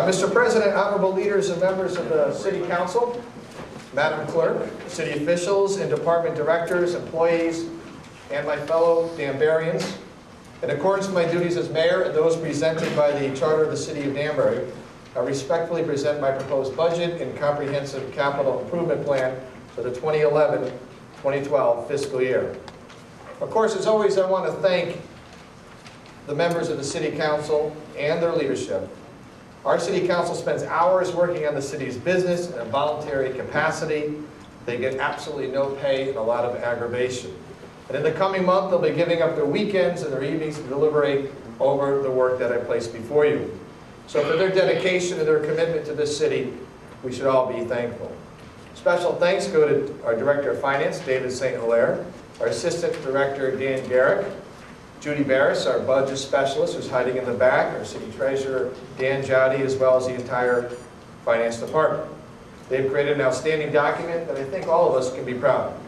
Mr. President, honorable leaders and members of the City Council, Madam Clerk, city officials and department directors, employees, and my fellow Danburyans, in accordance with my duties as mayor and those presented by the Charter of the City of Danbury, I respectfully present my proposed budget and comprehensive capital improvement plan for the 2011-2012 fiscal year. Of course, as always, I want to thank the members of the City Council and their leadership. Our City Council spends hours working on the city's business in a voluntary capacity. They get absolutely no pay and a lot of aggravation. And in the coming month, they'll be giving up their weekends and their evenings to deliberate over the work that I place before you. So for their dedication and their commitment to this city, we should all be thankful. Special thanks go to our Director of Finance, David St. Hilaire, our Assistant Director, Dan Garrick, Judy Barris, our budget specialist, who's hiding in the back, our City Treasurer, Dan Jowdy, as well as the entire Finance Department. They've created an outstanding document that I think all of us can be proud of.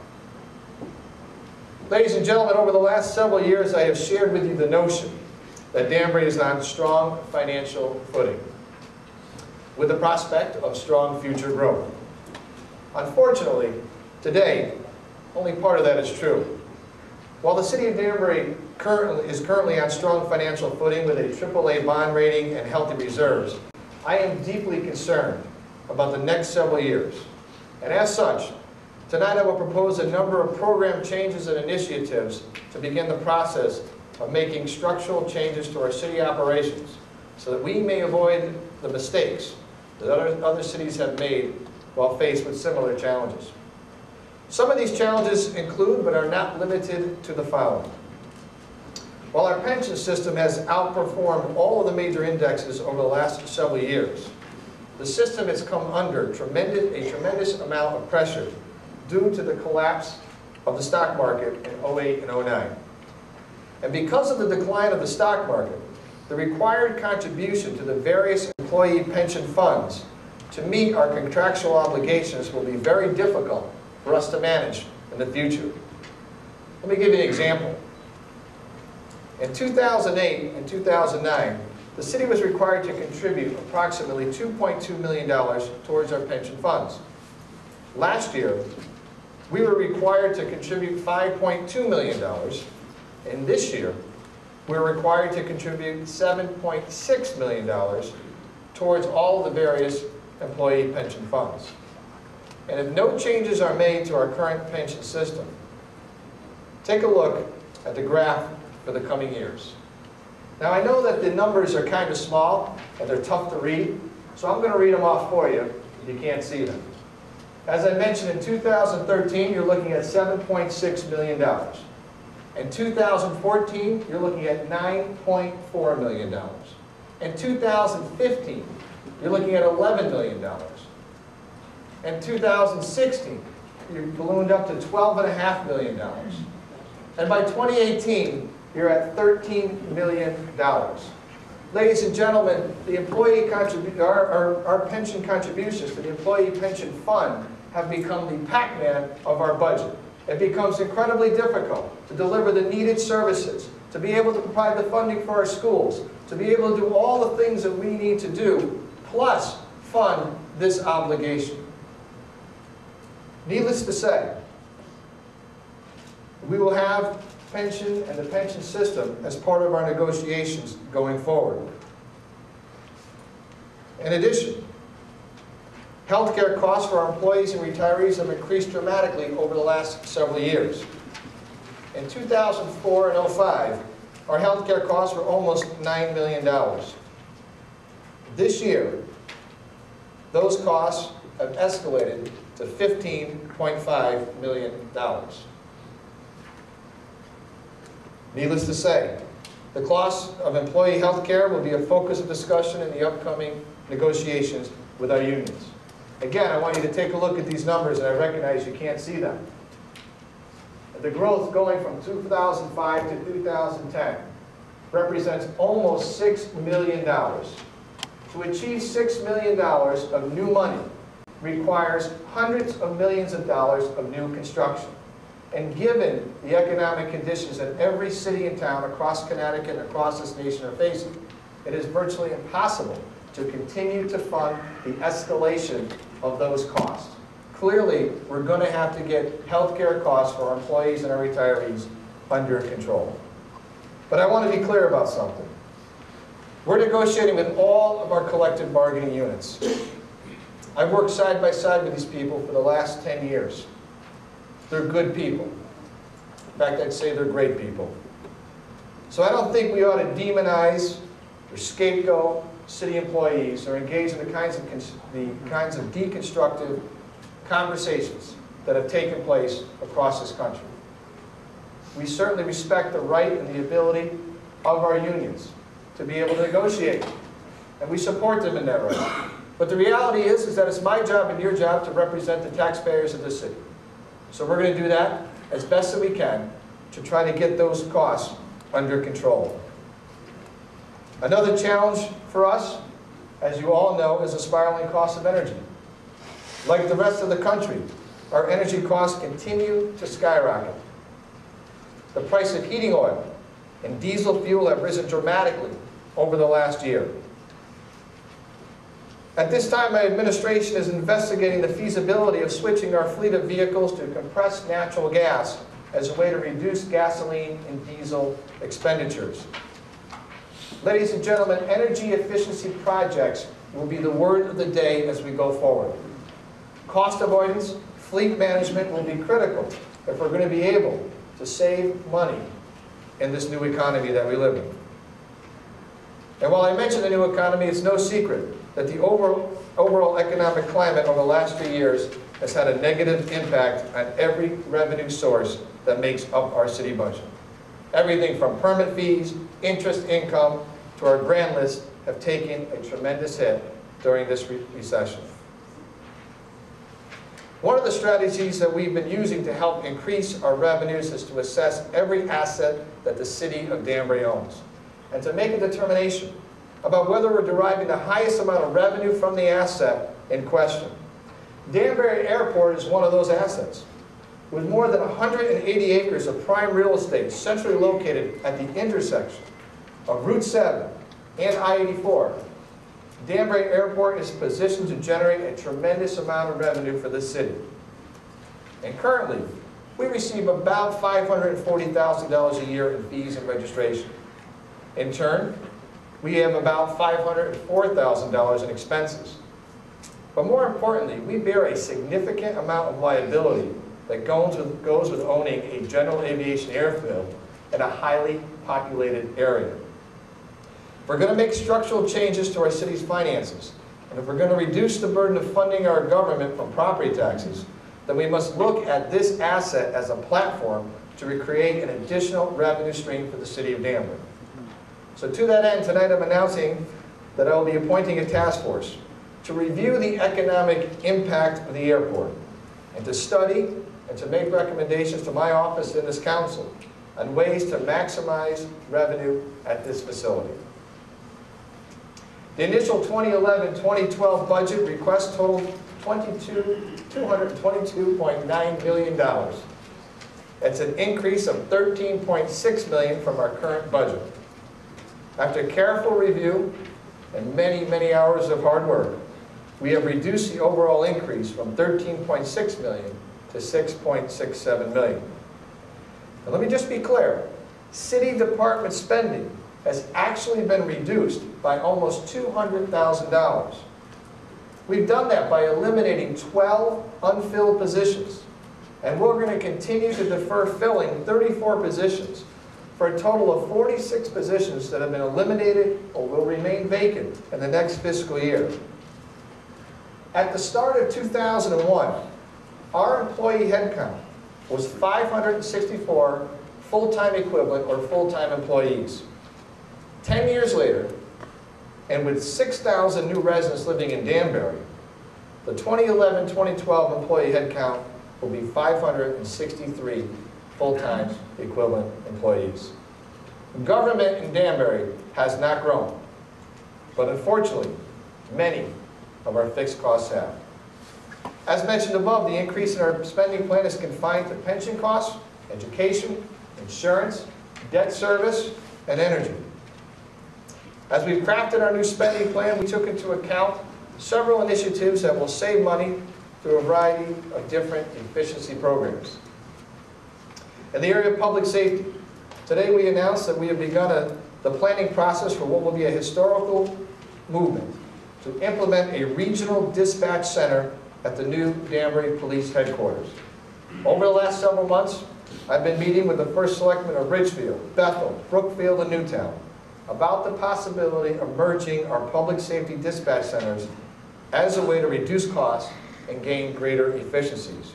Ladies and gentlemen, over the last several years, I have shared with you the notion that Danbury is on strong financial footing, with the prospect of strong future growth. Unfortunately, today, only part of that is true. While the City of Danbury is currently on strong financial footing with a AAA bond rating and healthy reserves, I am deeply concerned about the next several years. And as such, tonight I will propose a number of program changes and initiatives to begin the process of making structural changes to our city operations so that we may avoid the mistakes that other cities have made while faced with similar challenges. Some of these challenges include, but are not limited to, the following. While our pension system has outperformed all of the major indexes over the last several years, the system has come under a tremendous amount of pressure due to the collapse of the stock market in 2008 and 2009. And because of the decline of the stock market, the required contribution to the various employee pension funds to meet our contractual obligations will be very difficult for us to manage in the future. Let me give you an example. In 2008 and 2009, the city was required to contribute approximately $2.2 million towards our pension funds. Last year, we were required to contribute $5.2 million, and this year, we're required to contribute $7.6 million towards all of the various employee pension funds. And if no changes are made to our current pension system, take a look at the graph for the coming years. Now I know that the numbers are kind of small and they're tough to read, so I'm going to read them off for you if you can't see them. As I mentioned, in 2013, you're looking at $7.6 million. In 2014, you're looking at $9.4 million. In 2015, you're looking at $11 million. In 2016, you ballooned up to $12.5 million. And by 2018, you're at $13 million. Ladies and gentlemen, the employee our pension contributions to the Employee Pension Fund have become the Pac-Man of our budget. It becomes incredibly difficult to deliver the needed services, to be able to provide the funding for our schools, to be able to do all the things that we need to do, plus fund this obligation. Needless to say, we will have pension and the pension system as part of our negotiations going forward. In addition, healthcare costs for our employees and retirees have increased dramatically over the last several years. In 2004 and 2005, our healthcare costs were almost $9 million. This year, those costs have escalated to $15.5 million. Needless to say, the cost of employee health care will be a focus of discussion in the upcoming negotiations with our unions. Again, I want you to take a look at these numbers, and I recognize you can't see them. The growth going from 2005 to 2010 represents almost $6 million. To achieve $6 million of new money requires hundreds of millions of dollars of new construction. And given the economic conditions that every city and town across Connecticut and across this nation are facing, it is virtually impossible to continue to fund the escalation of those costs. Clearly, we're going to have to get healthcare costs for our employees and our retirees under control. But I want to be clear about something. We're negotiating with all of our collective bargaining units. I've worked side by side with these people for the last 10 years. They're good people. In fact, I'd say they're great people. So I don't think we ought to demonize or scapegoat city employees or engage in the kinds of deconstructive conversations that have taken place across this country. We certainly respect the right and the ability of our unions to be able to negotiate, and we support them in that right. But the reality is that it's my job and your job to represent the taxpayers of this city. So we're going to do that as best as we can to try to get those costs under control. Another challenge for us, as you all know, is the spiraling cost of energy. Like the rest of the country, our energy costs continue to skyrocket. The price of heating oil and diesel fuel have risen dramatically over the last year. At this time, my administration is investigating the feasibility of switching our fleet of vehicles to compressed natural gas as a way to reduce gasoline and diesel expenditures. Ladies and gentlemen, energy efficiency projects will be the word of the day as we go forward. Cost avoidance, fleet management will be critical if we're going to be able to save money in this new economy that we live in. And while I mention the new economy, it's no secret that the overall economic climate over the last few years has had a negative impact on every revenue source that makes up our city budget. Everything from permit fees, interest income, to our grand list have taken a tremendous hit during this recession. One of the strategies that we've been using to help increase our revenues is to assess every asset that the city of Danbury owns, and to make a determination about whether we're deriving the highest amount of revenue from the asset in question. Danbury Airport is one of those assets. With more than 180 acres of prime real estate centrally located at the intersection of Route 7 and I-84, Danbury Airport is positioned to generate a tremendous amount of revenue for the city. And currently, we receive about $540,000 a year in fees and registration. In turn, we have about $504,000 in expenses. But more importantly, we bear a significant amount of liability that goes with owning a general aviation airfield in a highly populated area. If we're going to make structural changes to our city's finances, and if we're going to reduce the burden of funding our government from property taxes, then we must look at this asset as a platform to recreate an additional revenue stream for the city of Danbury. So to that end, tonight I'm announcing that I will be appointing a task force to review the economic impact of the airport, and to study and to make recommendations to my office and this council on ways to maximize revenue at this facility. The initial 2011-2012 budget request totaled $222.9 million. That's an increase of $13.6 million from our current budget. After careful review and many, many hours of hard work, we have reduced the overall increase from $13.6 million to $6.67 million. Now let me just be clear. City department spending has actually been reduced by almost $200,000. We've done that by eliminating 12 unfilled positions, and we're going to continue to defer filling 34 positions for a total of 46 positions that have been eliminated or will remain vacant in the next fiscal year. At the start of 2001, our employee headcount was 564 full-time equivalent or full-time employees. 10 years later, and with 6,000 new residents living in Danbury, the 2011-2012 employee headcount will be 563 full-time equivalent employees. Government in Danbury has not grown, but unfortunately, many of our fixed costs have. As mentioned above, the increase in our spending plan is confined to pension costs, education, insurance, debt service, and energy. As we've crafted our new spending plan, we took into account several initiatives that will save money through a variety of different efficiency programs. In the area of public safety, today we announced that we have begun the planning process for what will be a historical movement to implement a regional dispatch center at the new Danbury Police Headquarters. Over the last several months, I've been meeting with the first selectmen of Ridgefield, Bethel, Brookfield, and Newtown about the possibility of merging our public safety dispatch centers as a way to reduce costs and gain greater efficiencies.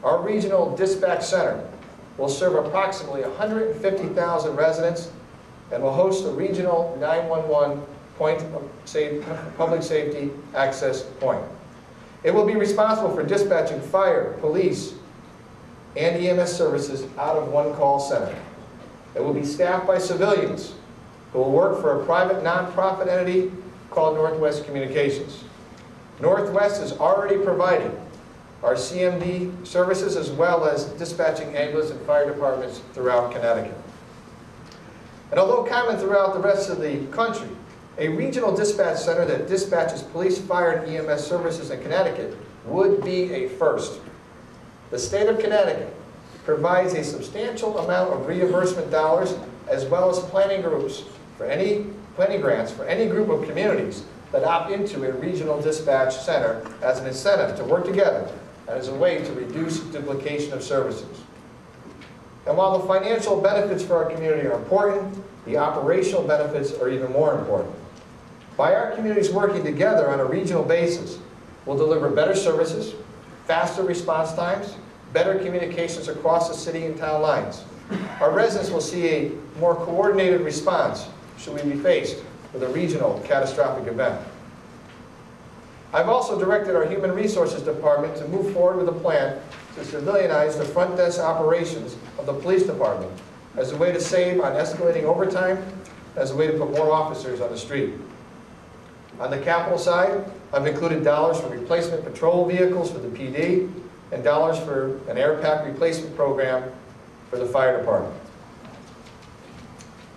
Our regional dispatch center will serve approximately 150,000 residents and will host a regional 911 point of public safety access point. It will be responsible for dispatching fire, police, and EMS services out of one call center. It will be staffed by civilians who will work for a private nonprofit entity called Northwest Communications. Northwest is already providing our CMD services as well as dispatching ambulance and fire departments throughout Connecticut. And although common throughout the rest of the country, a regional dispatch center that dispatches police, fire, and EMS services in Connecticut would be a first. The state of Connecticut provides a substantial amount of reimbursement dollars as well as planning grants for any group of communities that opt into a regional dispatch center as an incentive to work together and as a way to reduce duplication of services. And while the financial benefits for our community are important, the operational benefits are even more important. By our communities working together on a regional basis, we'll deliver better services, faster response times, better communications across the city and town lines. Our residents will see a more coordinated response should we be faced with a regional catastrophic event. I've also directed our Human Resources Department to move forward with a plan to civilianize the front desk operations of the police department as a way to save on escalating overtime, as a way to put more officers on the street. On the capital side, I've included dollars for replacement patrol vehicles for the PD and dollars for an air pack replacement program for the fire department.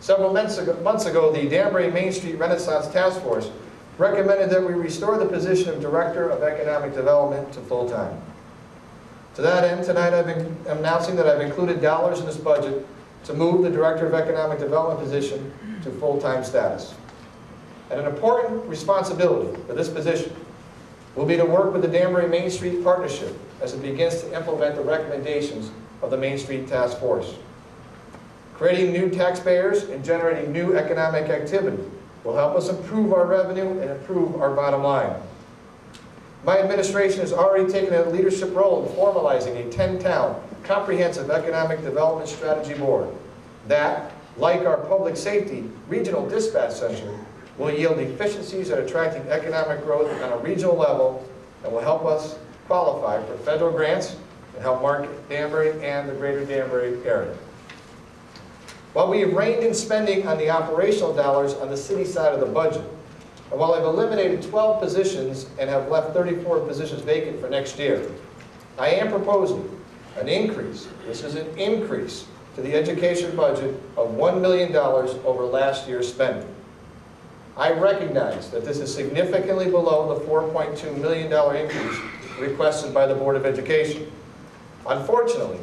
Several months ago, the Danbury Main Street Renaissance Task Force recommended that we restore the position of Director of Economic Development to full-time. To that end, tonight I'm announcing that I've included dollars in this budget to move the Director of Economic Development position to full-time status. And an important responsibility for this position will be to work with the Danbury Main Street Partnership as it begins to implement the recommendations of the Main Street Task Force. Creating new taxpayers and generating new economic activity will help us improve our revenue and improve our bottom line. My administration has already taken a leadership role in formalizing a 10-town comprehensive economic development strategy board that, like our public safety regional dispatch center, will yield efficiencies at attracting economic growth on a regional level and will help us qualify for federal grants and help market Danbury and the greater Danbury area. While we have reined in spending on the operational dollars on the city side of the budget, and while I've eliminated 12 positions and have left 34 positions vacant for next year, I am proposing an increase, this is an increase, to the education budget of $1 million over last year's spending. I recognize that this is significantly below the $4.2 million increase requested by the Board of Education. Unfortunately,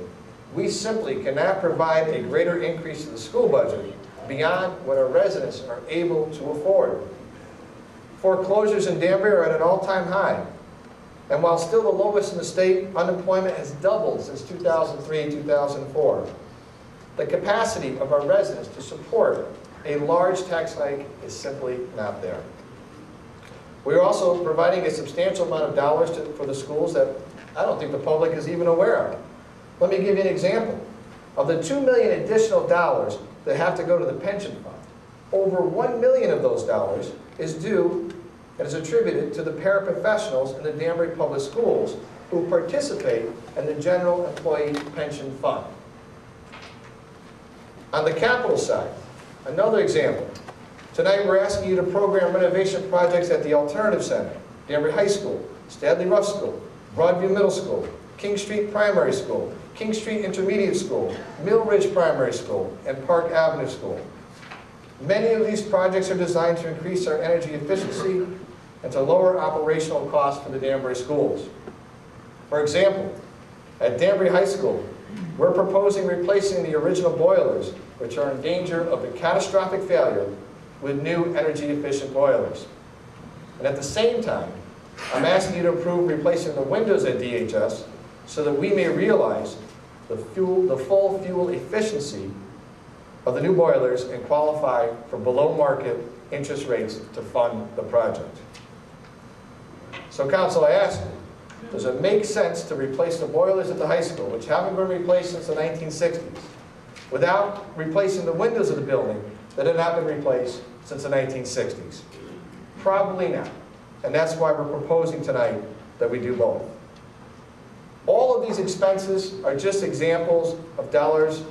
we simply cannot provide a greater increase to the school budget beyond what our residents are able to afford. Foreclosures in Danbury are at an all-time high, and while still the lowest in the state, unemployment has doubled since 2003-2004. The capacity of our residents to support a large tax hike is simply not there. We are also providing a substantial amount of dollars for the schools that I don't think the public is even aware of. Let me give you an example. Of the $2 million additional dollars that have to go to the pension fund, over $1 million of those dollars is due and is attributed to the paraprofessionals in the Danbury Public Schools who participate in the General Employee Pension Fund. On the capital side, another example. Tonight we're asking you to program renovation projects at the Alternative Center, Danbury High School, Stadley Rough School, Broadview Middle School, King Street Primary School, King Street Intermediate School, Mill Ridge Primary School, and Park Avenue School. Many of these projects are designed to increase our energy efficiency and to lower operational costs for the Danbury schools. For example, at Danbury High School, we're proposing replacing the original boilers, which are in danger of a catastrophic failure, with new energy-efficient boilers. And at the same time, I'm asking you to approve replacing the windows at DHS so that we may realize the full fuel efficiency of the new boilers and qualify for below-market interest rates to fund the project. So, Council, I ask you, does it make sense to replace the boilers at the high school, which haven't been replaced since the 1960s, without replacing the windows of the building that had not been replaced since the 1960s? Probably not. And that's why we're proposing tonight that we do both. All of these expenses are just examples of dollars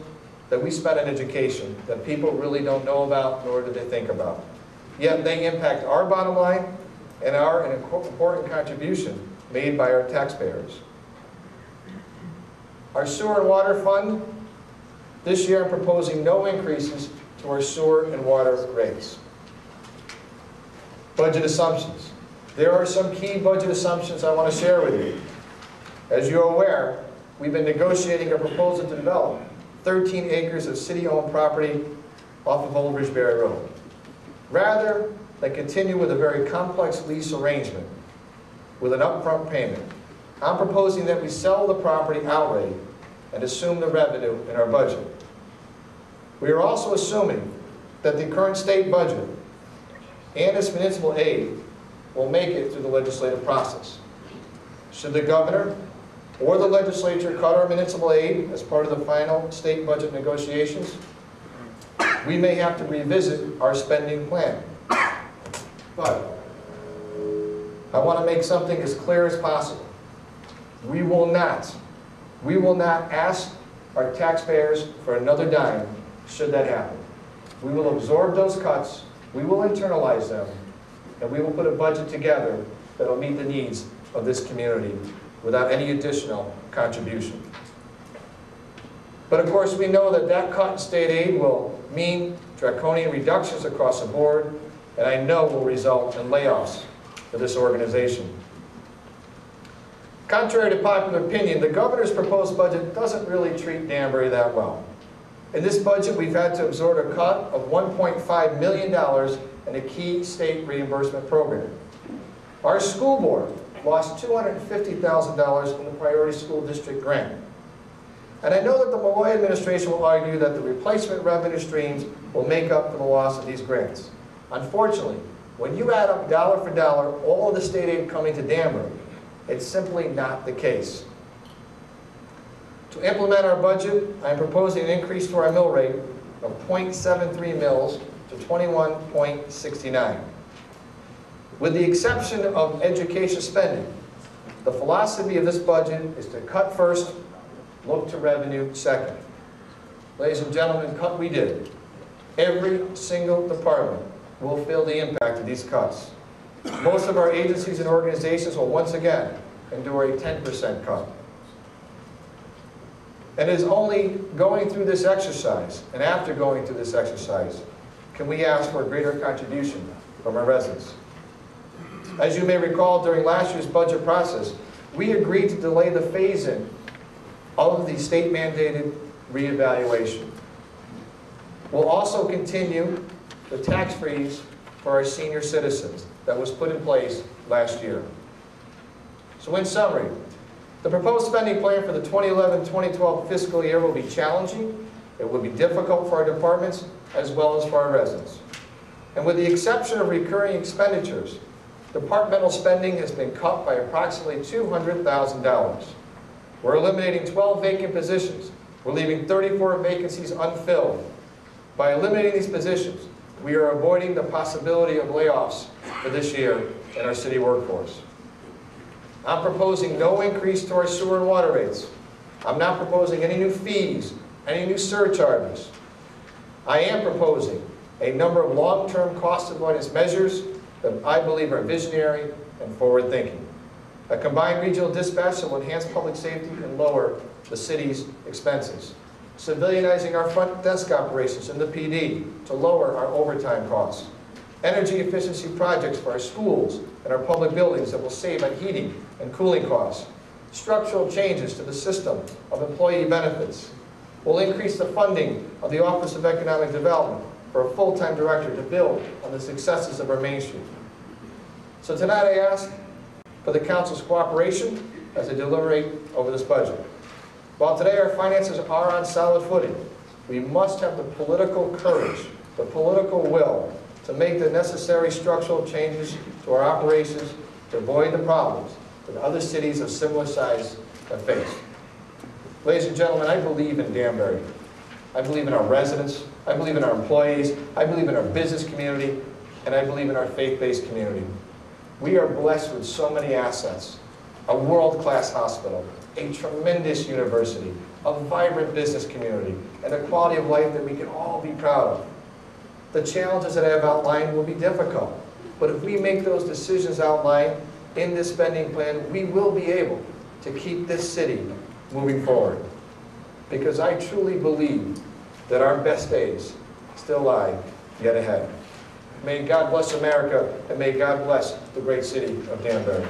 that we spend on education that people really don't know about, nor do they think about. Yet they impact our bottom line and are an important contribution made by our taxpayers. Our sewer and water fund, this year I'm proposing no increases to our sewer and water rates. Budget assumptions. There are some key budget assumptions I want to share with you. As you're aware, we've been negotiating a proposal to develop 13 acres of city-owned property off of Old Ridgeberry Road. Rather than continue with a very complex lease arrangement with an upfront payment, I'm proposing that we sell the property outright and assume the revenue in our budget. We are also assuming that the current state budget and its municipal aid will make it through the legislative process. Should the governor or the legislature cut our municipal aid as part of the final state budget negotiations, we may have to revisit our spending plan. But I want to make something as clear as possible. We will not ask our taxpayers for another dime should that happen. We will absorb those cuts, we will internalize them, and we will put a budget together that will meet the needs of this community without any additional contribution. But of course we know that that cut in state aid will mean draconian reductions across the board, and I know will result in layoffs for this organization. Contrary to popular opinion, the governor's proposed budget doesn't really treat Danbury that well. In this budget, we've had to absorb a cut of $1.5 million in a key state reimbursement program. Our school board lost $250,000 in the Priority School District grant. And I know that the Malloy administration will argue that the replacement revenue streams will make up for the loss of these grants. Unfortunately, when you add up dollar for dollar all of the state aid coming to Danbury, it's simply not the case. To implement our budget, I am proposing an increase to our mill rate of 0.73 mils to 21.69. With the exception of education spending, the philosophy of this budget is to cut first, look to revenue second. Ladies and gentlemen, cut we did. Every single department will feel the impact of these cuts. Most of our agencies and organizations will once again endure a 10% cut. And it is only going through this exercise, and after going through this exercise, can we ask for a greater contribution from our residents. As you may recall, during last year's budget process, we agreed to delay the phase-in of the state-mandated reevaluation. We'll also continue the tax freeze for our senior citizens that was put in place last year. So in summary, the proposed spending plan for the 2011-2012 fiscal year will be challenging. It will be difficult for our departments as well as for our residents. And with the exception of recurring expenditures, departmental spending has been cut by approximately $200,000. We're eliminating 12 vacant positions. We're leaving 34 vacancies unfilled. By eliminating these positions, we are avoiding the possibility of layoffs for this year in our city workforce. I'm proposing no increase to our sewer and water rates. I'm not proposing any new fees, any new surcharges. I am proposing a number of long-term cost avoidance measures that I believe are visionary and forward-thinking. A combined regional dispatch that will enhance public safety and lower the city's expenses. civilianizing our front desk operations in the PD to lower our overtime costs, energy efficiency projects for our schools and our public buildings that will save on heating and cooling costs, structural changes to the system of employee benefits. We'll increase the funding of the Office of Economic Development for a full-time director to build on the successes of our Main Street. So tonight I ask for the Council's cooperation as I deliberate over this budget. While today our finances are on solid footing, we must have the political courage, the political will to make the necessary structural changes to our operations to avoid the problems that other cities of similar size have faced. Ladies and gentlemen, I believe in Danbury. I believe in our residents, I believe in our employees, I believe in our business community, and I believe in our faith-based community. We are blessed with so many assets: a world-class hospital, a tremendous university, a vibrant business community, and a quality of life that we can all be proud of. The challenges that I have outlined will be difficult, but if we make those decisions outlined in this spending plan, we will be able to keep this city moving forward. Because I truly believe that our best days still lie yet ahead. May God bless America, and may God bless the great city of Danbury.